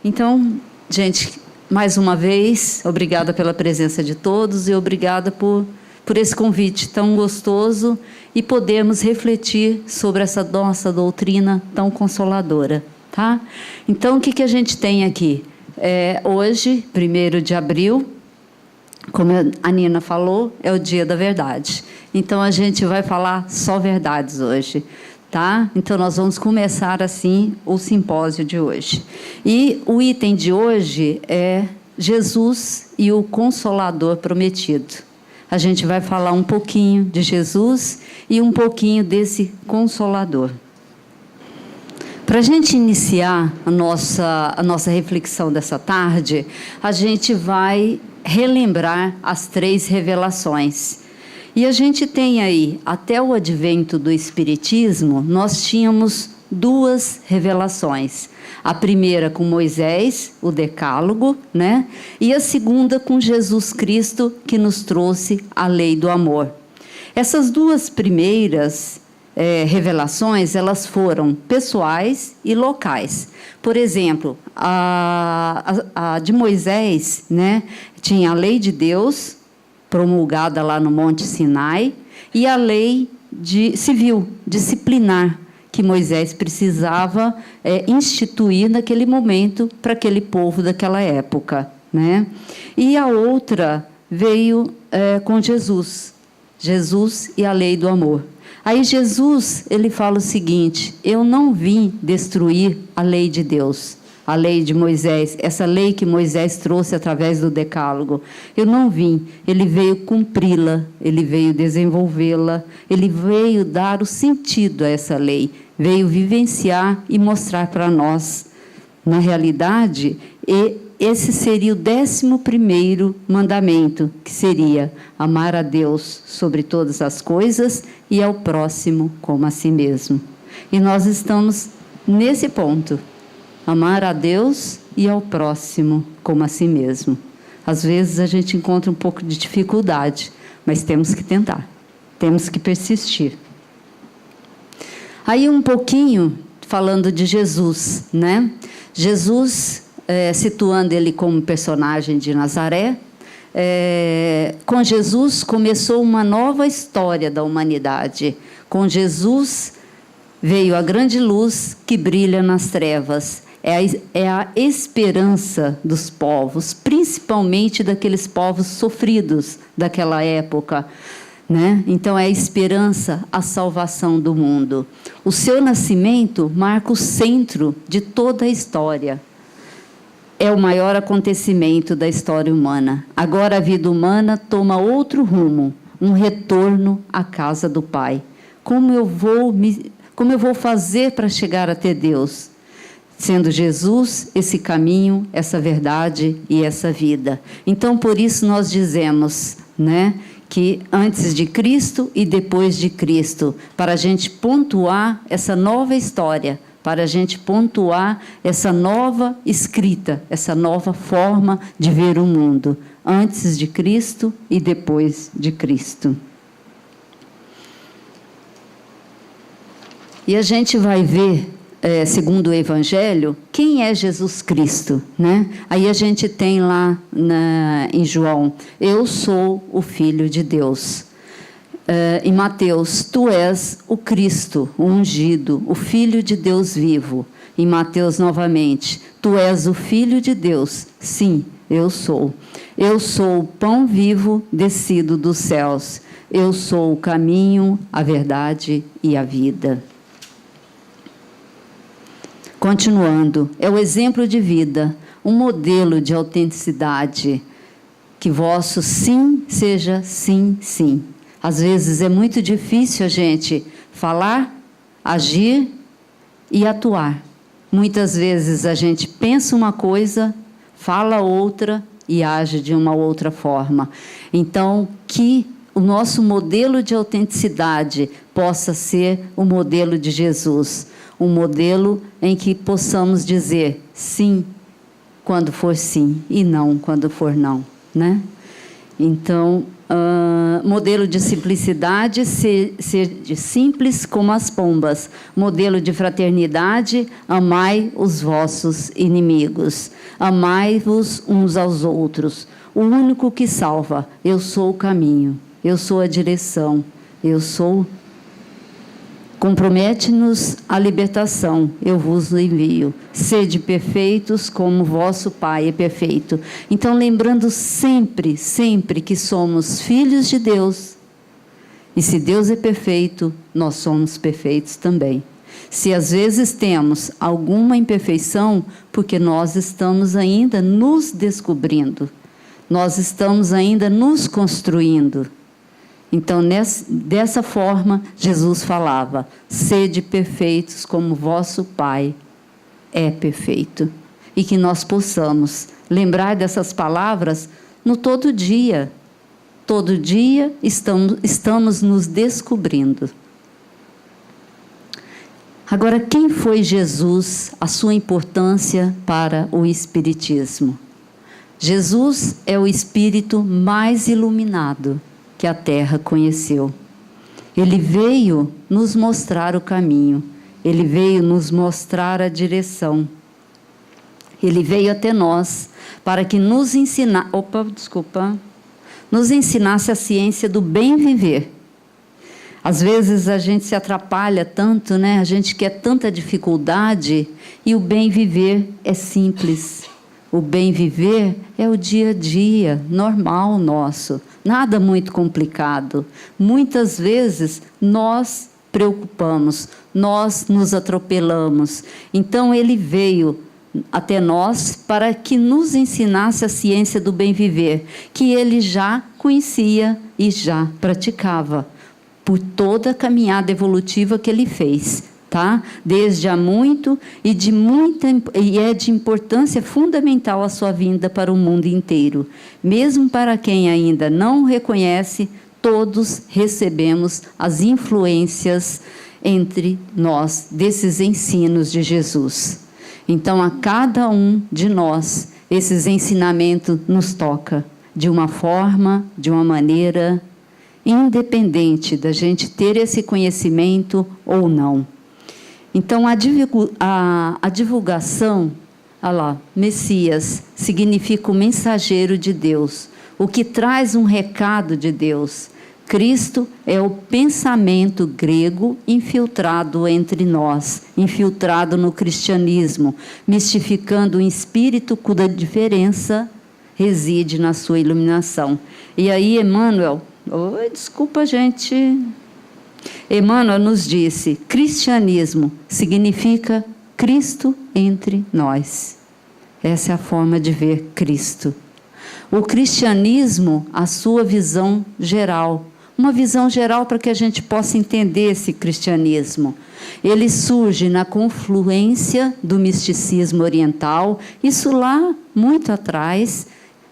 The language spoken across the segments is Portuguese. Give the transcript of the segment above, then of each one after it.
Então, gente, mais uma vez, obrigada pela presença de todos e obrigada por esse convite tão gostoso e podermos refletir sobre essa nossa doutrina tão consoladora, tá? Então, o que a gente tem aqui? Hoje, 1º de abril, como a Nina falou, é o dia da verdade. Então, a gente vai falar só verdades hoje. Tá? Então, nós vamos começar assim o simpósio de hoje. E o item de hoje é Jesus e o Consolador Prometido. A gente vai falar um pouquinho de Jesus e um pouquinho desse Consolador. Para a gente iniciar a nossa reflexão dessa tarde, a gente vai relembrar as 3 revelações. E a gente tem aí, até o advento do Espiritismo, nós tínhamos 2 revelações. A primeira com Moisés, o Decálogo, né? E a segunda com Jesus Cristo, que nos trouxe a lei do amor. Essas 2 primeiras revelações, elas foram pessoais e locais. Por exemplo, a de Moisés, né? Tinha a lei de Deus, promulgada lá no Monte Sinai, e a lei civil, disciplinar, que Moisés precisava instituir naquele momento para aquele povo daquela época, né? E a outra veio com Jesus e a lei do amor. Aí Jesus, ele fala o seguinte: eu não vim destruir a lei de Deus, a lei de Moisés, essa lei que Moisés trouxe através do Decálogo. Eu não vim, ele veio cumpri-la, ele veio desenvolvê-la, ele veio dar o sentido a essa lei, veio vivenciar e mostrar para nós. Na realidade, esse seria o 11º mandamento, que seria amar a Deus sobre todas as coisas e ao próximo como a si mesmo. E nós estamos nesse ponto. Amar a Deus e ao próximo como a si mesmo. Às vezes a gente encontra um pouco de dificuldade, mas temos que tentar, temos que persistir. Aí um pouquinho falando de Jesus, né? Jesus, situando ele como personagem de Nazaré, com Jesus começou uma nova história da humanidade. Com Jesus veio a grande luz que brilha nas trevas. É a esperança dos povos, principalmente daqueles povos sofridos daquela época, né? Então, é a esperança, a salvação do mundo. O seu nascimento marca o centro de toda a história. É o maior acontecimento da história humana. Agora a vida humana toma outro rumo, um retorno à casa do Pai. Como eu vou fazer para chegar até Deus? Sendo Jesus esse caminho, essa verdade e essa vida. Então, por isso nós dizemos, né, que antes de Cristo e depois de Cristo, para a gente pontuar essa nova história, para a gente pontuar essa nova escrita, essa nova forma de ver o mundo, antes de Cristo e depois de Cristo. E a gente vai ver, segundo o Evangelho, quem é Jesus Cristo, né? Aí a gente tem lá em João: eu sou o Filho de Deus. Em Mateus: tu és o Cristo, o ungido, o Filho de Deus vivo. Em Mateus novamente: tu és o Filho de Deus. Sim, eu sou. Eu sou o pão vivo descido dos céus. Eu sou o caminho, a verdade e a vida. Continuando, é o exemplo de vida, um modelo de autenticidade, que vosso sim seja sim, sim. Às vezes é muito difícil a gente falar, agir e atuar. Muitas vezes a gente pensa uma coisa, fala outra e age de uma outra forma. Então, que o nosso modelo de autenticidade possa ser o modelo de Jesus. um modelo em que possamos dizer sim quando for sim e não quando for não, né? Então, modelo de simplicidade, ser simples como as pombas. Modelo de fraternidade, amai os vossos inimigos. Amai-vos uns aos outros. O único que salva, eu sou o caminho, eu sou a direção, eu sou... Compromete-nos a libertação, eu vos envio. Sede perfeitos como vosso Pai é perfeito. Então, lembrando sempre, sempre que somos filhos de Deus. E se Deus é perfeito, nós somos perfeitos também. Se às vezes temos alguma imperfeição, porque nós estamos ainda nos descobrindo. Nós estamos ainda nos construindo. Então, dessa forma, Jesus falava, sede perfeitos como vosso Pai é perfeito. E que nós possamos lembrar dessas palavras no todo dia. Todo dia estamos nos descobrindo. Agora, quem foi Jesus, a sua importância para o Espiritismo? Jesus é o Espírito mais iluminado que a Terra conheceu. Ele veio nos mostrar o caminho. Ele veio nos mostrar a direção. Ele veio até nós para que nos ensinasse a ciência do bem viver. Às vezes a gente se atrapalha tanto, né? A gente quer tanta dificuldade e o bem viver é simples. O bem viver é o dia a dia, normal nosso. Nada muito complicado. Muitas vezes nós preocupamos, nós nos atropelamos. Então ele veio até nós para que nos ensinasse a ciência do bem viver, que ele já conhecia e já praticava, por toda a caminhada evolutiva que ele fez, tá? Desde há muito e é de importância fundamental a sua vinda para o mundo inteiro. Mesmo para quem ainda não o reconhece, todos recebemos as influências entre nós desses ensinos de Jesus. Então, a cada um de nós, esses ensinamentos nos tocam de uma forma, de uma maneira, independente da gente ter esse conhecimento ou não. Então, a divulgação, olha lá, Messias, significa o mensageiro de Deus, o que traz um recado de Deus. Cristo é o pensamento grego infiltrado entre nós, infiltrado no cristianismo, mistificando o espírito cuja diferença reside na sua iluminação. E aí, Emmanuel, desculpa, gente. Emmanuel nos disse, cristianismo significa Cristo entre nós. Essa é a forma de ver Cristo. O cristianismo, a sua visão geral, uma visão geral para que a gente possa entender esse cristianismo. Ele surge na confluência do misticismo oriental, isso lá muito atrás,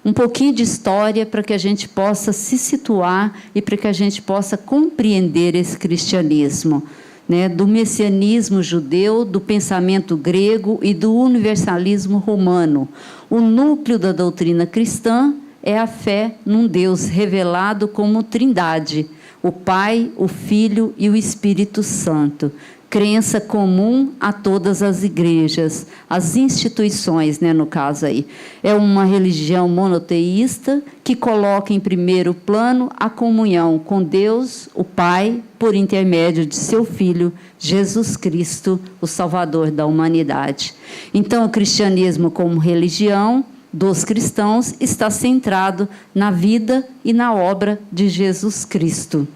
um pouquinho de história para que a gente possa se situar e para que a gente possa compreender esse cristianismo, né? Do messianismo judeu, do pensamento grego e do universalismo romano. O núcleo da doutrina cristã é a fé num Deus revelado como Trindade, o Pai, o Filho e o Espírito Santo. Crença comum a todas as igrejas, as instituições, né, no caso aí. É uma religião monoteísta que coloca em primeiro plano a comunhão com Deus, o Pai, por intermédio de seu Filho, Jesus Cristo, o Salvador da humanidade. Então, o cristianismo como religião dos cristãos está centrado na vida e na obra de Jesus Cristo.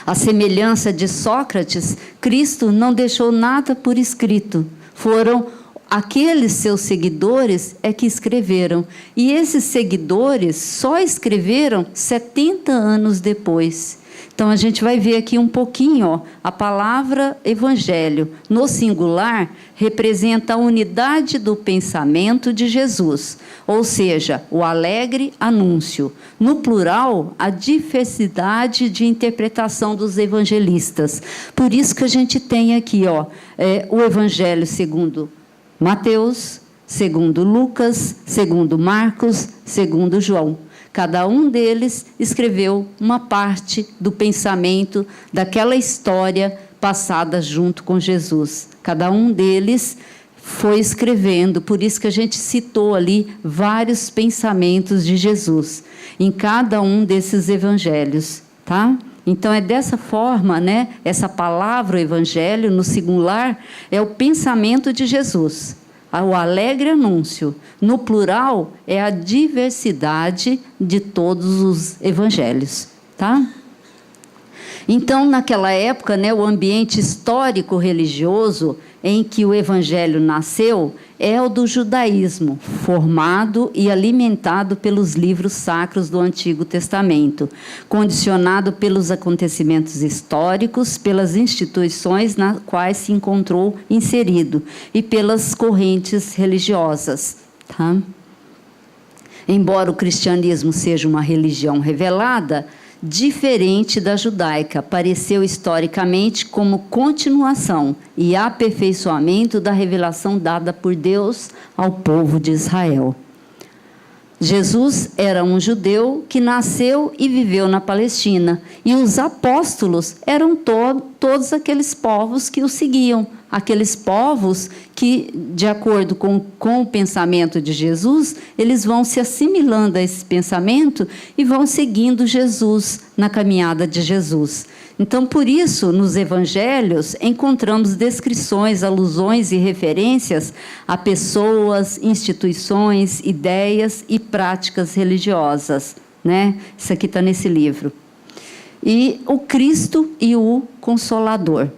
A semelhança de Sócrates, Cristo não deixou nada por escrito. Foram aqueles seus seguidores que escreveram. E esses seguidores só escreveram 70 anos depois. Então, a gente vai ver aqui um pouquinho, ó, a palavra evangelho, no singular, representa a unidade do pensamento de Jesus, ou seja, o alegre anúncio. No plural, a diversidade de interpretação dos evangelistas. Por isso que a gente tem aqui, ó, o evangelho segundo Mateus, segundo Lucas, segundo Marcos, segundo João. Cada um deles escreveu uma parte do pensamento daquela história passada junto com Jesus. Cada um deles foi escrevendo, por isso que a gente citou ali vários pensamentos de Jesus em cada um desses evangelhos, tá? Então é dessa forma, né? Essa palavra, o evangelho, no singular, é o pensamento de Jesus. O alegre anúncio. No plural, é a diversidade de todos os evangelhos, tá? Então, naquela época, né, o ambiente histórico-religioso em que o evangelho nasceu é o do judaísmo, formado e alimentado pelos livros sacros do Antigo Testamento, condicionado pelos acontecimentos históricos, pelas instituições nas quais se encontrou inserido e pelas correntes religiosas, tá? Embora o cristianismo seja uma religião revelada, diferente da judaica, apareceu historicamente como continuação e aperfeiçoamento da revelação dada por Deus ao povo de Israel. Jesus era um judeu que nasceu e viveu na Palestina, e os apóstolos eram todos aqueles povos que o seguiam, aqueles povos que, de acordo com o pensamento de Jesus, eles vão se assimilando a esse pensamento e vão seguindo Jesus na caminhada de Jesus. Então, por isso, nos evangelhos, encontramos descrições, alusões e referências a pessoas, instituições, ideias e práticas religiosas, né? Isso aqui está nesse livro. E o Cristo e o Consolador.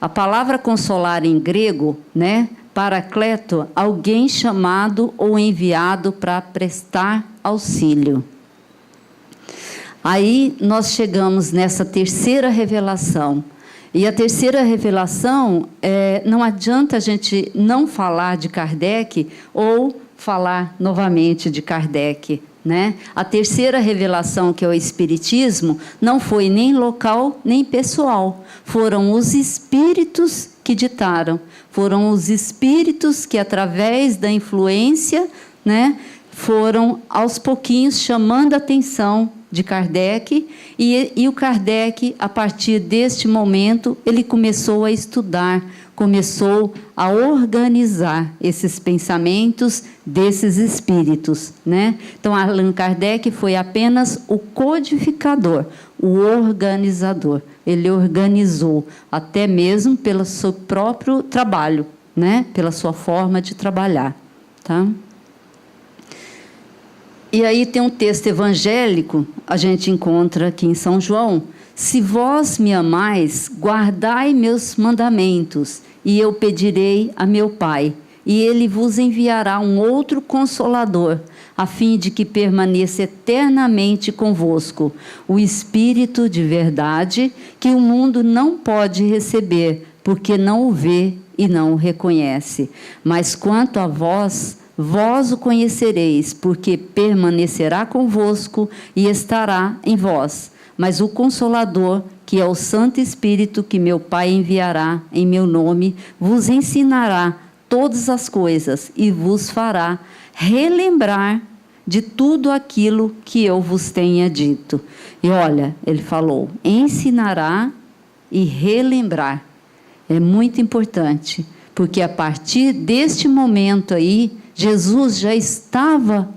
A palavra consolar em grego, né? Paracleto, alguém chamado ou enviado para prestar auxílio. Aí nós chegamos nessa terceira revelação. E a terceira revelação, não adianta a gente não falar de Kardec ou falar novamente de Kardec, né? A terceira revelação, que é o Espiritismo, não foi nem local nem pessoal. Foram os espíritos que ditaram. Foram os espíritos que, através da influência, né, foram aos pouquinhos chamando a atenção de Kardec, e o Kardec, a partir deste momento, ele começou a estudar, começou a organizar esses pensamentos desses espíritos, né? Então, Allan Kardec foi apenas o codificador, o organizador. Ele organizou, até mesmo pelo seu próprio trabalho, né? Pela sua forma de trabalhar, tá? E aí tem um texto evangélico, a gente encontra aqui em São João: se vós me amais, guardai meus mandamentos, e eu pedirei a meu Pai, e ele vos enviará um outro Consolador, a fim de que permaneça eternamente convosco, o Espírito de verdade, que o mundo não pode receber, porque não o vê e não o reconhece. Mas quanto a vós o conhecereis, porque permanecerá convosco e estará em vós. Mas o Consolador, que é o Santo Espírito, que meu Pai enviará em meu nome, vos ensinará todas as coisas e vos fará relembrar de tudo aquilo que eu vos tenha dito. E olha, ele falou, ensinará e relembrar. É muito importante, porque a partir deste momento aí, Jesus já estava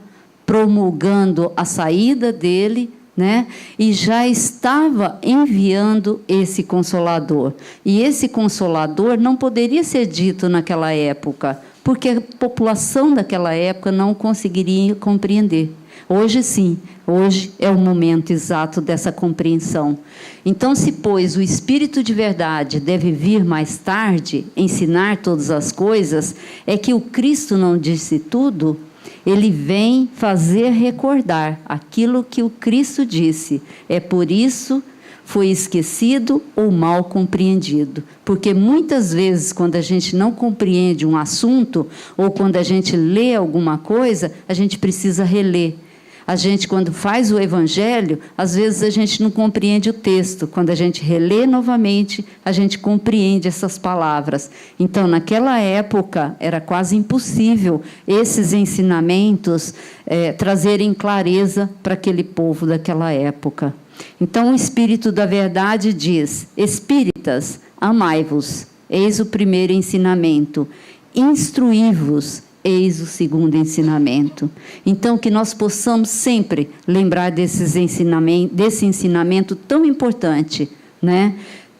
promulgando a saída dele, né? E já estava enviando esse Consolador. E esse Consolador não poderia ser dito naquela época, porque a população daquela época não conseguiria compreender. Hoje sim, hoje é o momento exato dessa compreensão. Então, se pois o Espírito de verdade deve vir mais tarde, ensinar todas as coisas, é que o Cristo não disse tudo, Ele vem fazer recordar aquilo que o Cristo disse. É por isso foi esquecido ou mal compreendido. Porque muitas vezes, quando a gente não compreende um assunto, ou quando a gente lê alguma coisa, a gente precisa reler. A gente, quando faz o evangelho, às vezes a gente não compreende o texto. Quando a gente relê novamente, a gente compreende essas palavras. Então, naquela época, era quase impossível esses ensinamentos trazerem clareza para aquele povo daquela época. Então, o Espírito da Verdade diz: Espíritas, amai-vos, eis o primeiro ensinamento. Instruí-vos, eis o segundo ensinamento. Então, que nós possamos sempre lembrar desse ensinamento tão importante, né?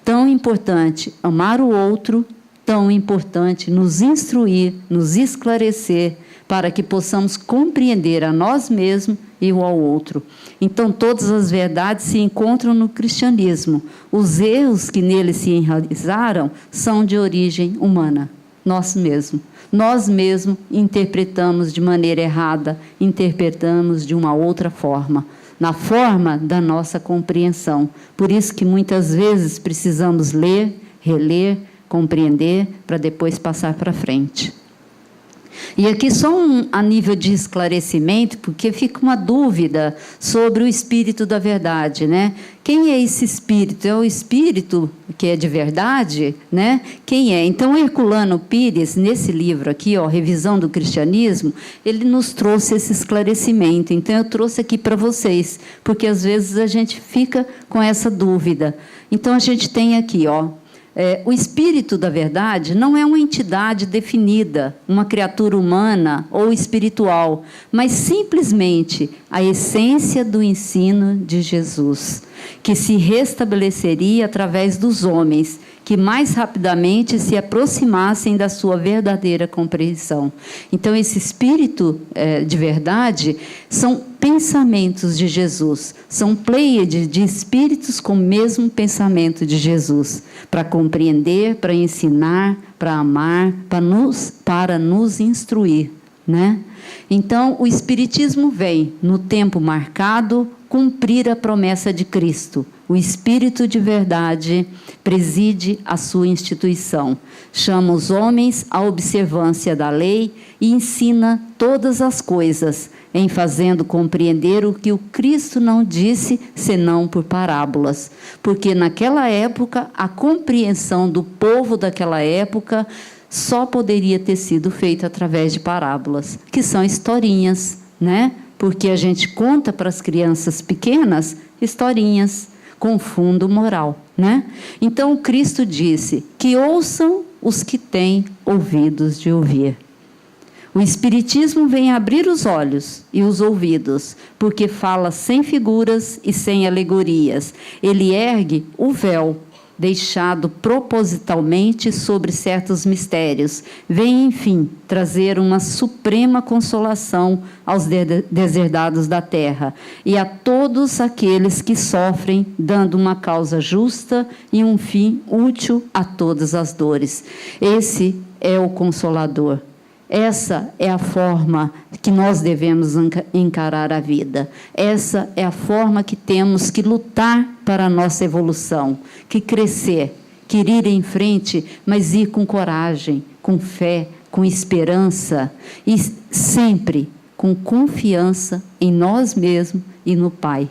Tão importante, amar o outro, tão importante, nos instruir, nos esclarecer, para que possamos compreender a nós mesmos e o ao outro. Então, todas as verdades se encontram no cristianismo. Os erros que nele se enraizaram são de origem humana. Nós mesmos interpretamos de maneira errada, interpretamos de uma outra forma, na forma da nossa compreensão. Por isso que muitas vezes precisamos ler, reler, compreender, para depois passar para frente. E aqui só a nível de esclarecimento, porque fica uma dúvida sobre o Espírito da Verdade, né? Quem é esse Espírito? É o Espírito que é de verdade, né? Quem é? Então, Herculano Pires, nesse livro aqui, ó, Revisão do Cristianismo, ele nos trouxe esse esclarecimento. Então, eu trouxe aqui para vocês, porque às vezes a gente fica com essa dúvida. Então, a gente tem aqui, ó, o Espírito da Verdade não é uma entidade definida, uma criatura humana ou espiritual, mas simplesmente a essência do ensino de Jesus, que se restabeleceria através dos homens, que mais rapidamente se aproximassem da sua verdadeira compreensão. Então, esse Espírito de verdade são pensamentos de Jesus, são pleiades de espíritos com o mesmo pensamento de Jesus, para compreender, para ensinar, para amar, para nos instruir, né? Então, o Espiritismo vem, no tempo marcado, cumprir a promessa de Cristo. O Espírito de Verdade preside a sua instituição, chama os homens à observância da lei e ensina todas as coisas, em fazendo compreender o que o Cristo não disse, senão por parábolas. Porque naquela época, a compreensão do povo daquela época só poderia ter sido feita através de parábolas, que são historinhas, né? Porque a gente conta para as crianças pequenas historinhas com fundo moral, né? Então, o Cristo disse que ouçam os que têm ouvidos de ouvir. O Espiritismo vem abrir os olhos e os ouvidos, porque fala sem figuras e sem alegorias. Ele ergue o véu, deixado propositalmente sobre certos mistérios. Vem, enfim, trazer uma suprema consolação aos deserdados da terra e a todos aqueles que sofrem, dando uma causa justa e um fim útil a todas as dores. Esse é o Consolador. Essa é a forma que nós devemos encarar a vida. Essa é a forma que temos que lutar para a nossa evolução, que crescer, que ir em frente, mas ir com coragem, com fé, com esperança e sempre com confiança em nós mesmos e no Pai.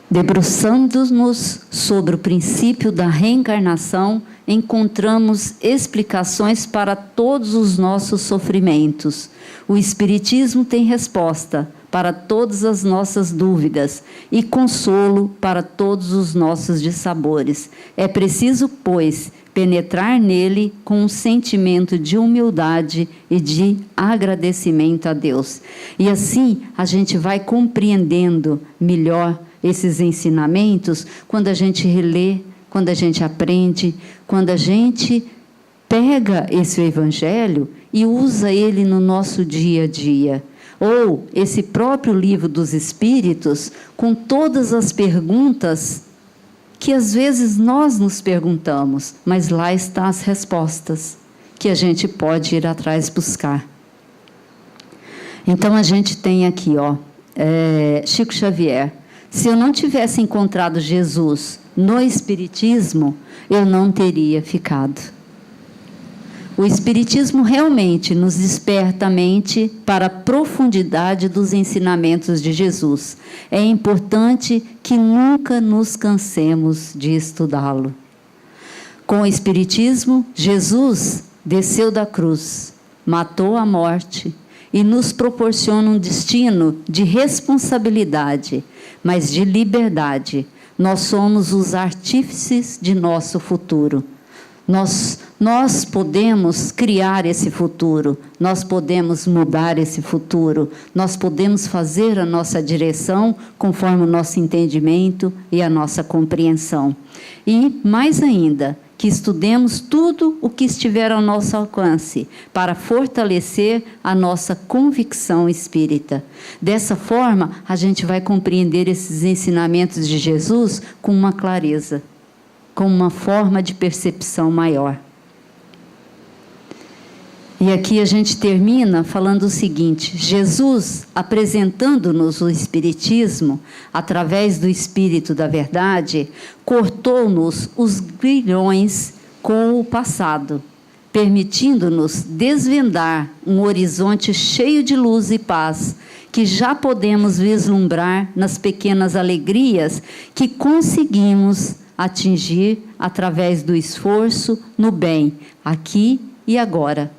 Debruçando-nos sobre o princípio da reencarnação, encontramos explicações para todos os nossos sofrimentos. O Espiritismo tem resposta para todas as nossas dúvidas e consolo para todos os nossos dissabores. É preciso, pois, penetrar nele com um sentimento de humildade e de agradecimento a Deus. E assim a gente vai compreendendo melhor esses ensinamentos quando a gente relê, quando a gente aprende, quando a gente pega esse evangelho e usa ele no nosso dia a dia. Ou esse próprio livro dos Espíritos, com todas as perguntas que às vezes nós nos perguntamos, mas lá estão as respostas que a gente pode ir atrás buscar. Então a gente tem aqui, Chico Xavier. Se eu não tivesse encontrado Jesus no Espiritismo, eu não teria ficado. O Espiritismo realmente nos desperta a mente para a profundidade dos ensinamentos de Jesus. É importante que nunca nos cansemos de estudá-lo. Com o Espiritismo, Jesus desceu da cruz, matou a morte e nos proporciona um destino de responsabilidade, mas de liberdade. Nós somos os artífices de nosso futuro. Nós podemos criar esse futuro, nós podemos mudar esse futuro, nós podemos fazer a nossa direção conforme o nosso entendimento e a nossa compreensão. E, mais ainda, que estudemos tudo o que estiver ao nosso alcance para fortalecer a nossa convicção espírita. Dessa forma, a gente vai compreender esses ensinamentos de Jesus com uma clareza, com uma forma de percepção maior. E aqui a gente termina falando o seguinte: Jesus, apresentando-nos o Espiritismo, através do Espírito da Verdade, cortou-nos os grilhões com o passado, permitindo-nos desvendar um horizonte cheio de luz e paz, que já podemos vislumbrar nas pequenas alegrias que conseguimos atingir através do esforço no bem, aqui e agora.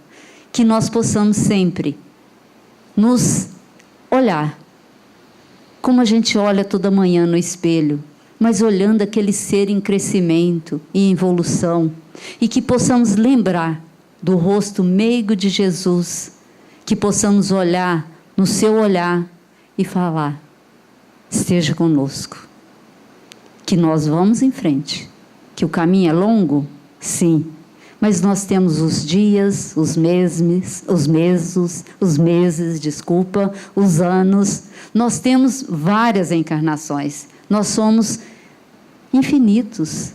Que nós possamos sempre nos olhar, como a gente olha toda manhã no espelho, mas olhando aquele ser em crescimento e em evolução, e que possamos lembrar do rosto meigo de Jesus, que possamos olhar no seu olhar e falar: esteja conosco, que nós vamos em frente, que o caminho é longo, sim, mas nós temos os dias, os meses, os anos. Nós temos várias encarnações. Nós somos infinitos.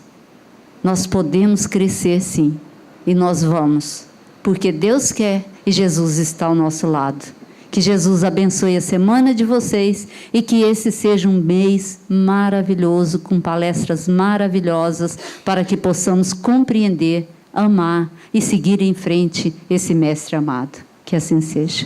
Nós podemos crescer, sim. E nós vamos. Porque Deus quer e Jesus está ao nosso lado. Que Jesus abençoe a semana de vocês e que esse seja um mês maravilhoso, com palestras maravilhosas, para que possamos compreender, amar e seguir em frente esse mestre amado. Que assim seja.